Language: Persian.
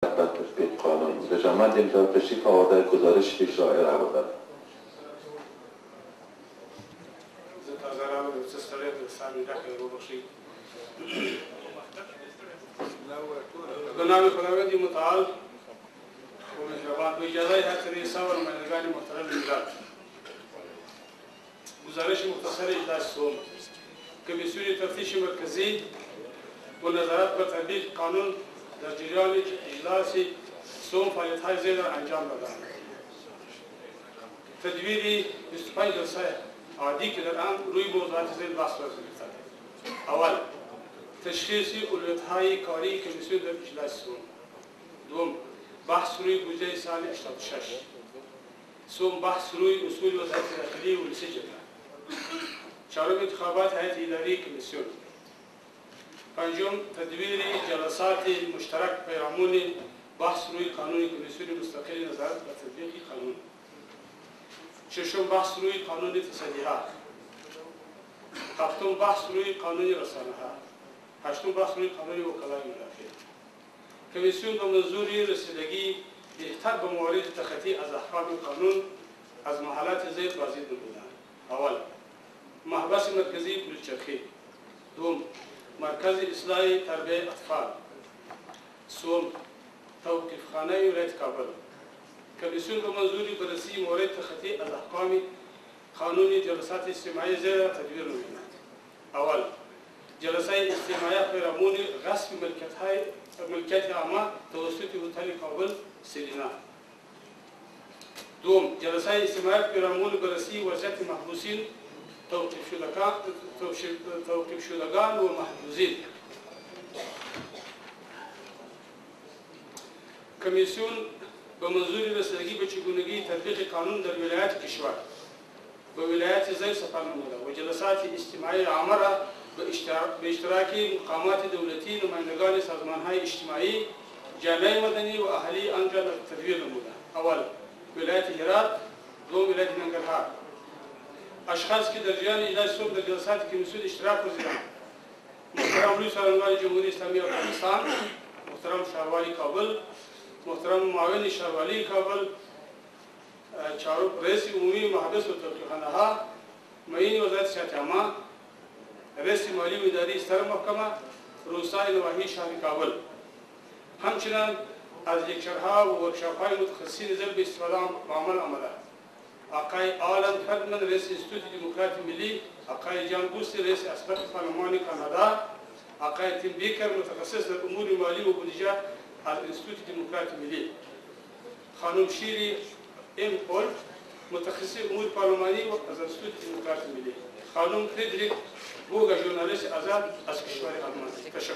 بر تطبیق قانون رجامند امضا تشریف آورده گزارش پیش را ارائه داد. به نام خداوند متعال و مهربان با اجازه هر رئیسان و نمایندگان محترم ملت، گزارش مختصر اجلاس سوم کمیسیون تفتیش مرکزی و نظارت بر تطبیق قانون در جریان اجلاس سوم فعالیت‌های زیر را انجام دادند. تدبیر 25 جلسه عادی که در آن روی موضوعات زیر بحث صورت گرفته. اول، تشخیص اولویت‌های کاری کمیسیون در اجلاس سوم. دوم، بحث روی بودجه سال 86. سوم، بحث روی اصول وزارت داخلی و رئیس جمهور. چهارم، انتخابات هیئت اداری کمیسیون. پنجم، تدبیر جلسات مشترک پیرامون بحث روی قانون کمیسیون مستقل نظارت بر تطبیق قانون. ششم، بحث روی قانون تصدیحات. هفتم، بحث روی قانون رسانه‌ها. هشتم، بحث روی قانون وکلای مدافع. کمیسیون به منظور رسیدگی بهتر به موارد تخطی از احکام قانون از محلات زیر بازدید نمودند. اول، محبس مرکزی پلچرخی. دوم، مرکز اصلاح تربیت اطفال. سوم، توقیفخانه ولایت کابل. کمیسیون به منظور بررسی موارد تخطی از احکام قانون جلسات اجتماعی زیر تدبیر نمودند. اول، جلسه اجتماعی پیرامون غصب ملکیت عامه توسط هتل کابل سرینا. دوم، جلسه اجتماعی پیرامون بررسی وضعیت محبوسین توقیف شدگان و محبوسین. کمیسیون به منظور رسیدگی به چگونگی تطبیق قانون در ولایات کشور به ولایات زیر سپار نموده و جلسات اجتماعی عامه را به اشتراک مقامات دولتی، نمایندگان سازمان‌های اجتماعی، جامعه مدنی و اهالی آنجا تدبیر نموده. اول، ولایت هرات. دوم، ولایت ننگرهار. اشخاص که در جریان اجلاس صبح در جلسات کمیسیون اشتراک ورزیدند: محترم رئیس سالنگار جمهوری اسلامی افغانستان، محترم شهروالی کابل، محترم معاون شهروالی کابل، چهارم، رئیس عمومی محبس و توقیفخانه‌ها، معین وزارت صحت عامه، رئیس مالی و اداری ستر محکمه، روسای نواحی شهر کابل. همچنین از لکچرها و ورکشاپ‌های متخصصین زیر به استفاده به عمل آمده: آقای آلن فردمن، رئیس انستیتوت دموکراسی ملی، آقای جان بوسی، رئیس اسبق پارلمان کانادا، آقای تیم بیکر، متخصص در امور مالی و بودجه از انستیتوت دموکراسی ملی، خانم شیری ام پول، متخصص امور پارلمانی و از انستیتوت دموکراسی ملی، خانم فردریک بوگا، ژورنالیست آزاد از کشور آلمان. تشکر.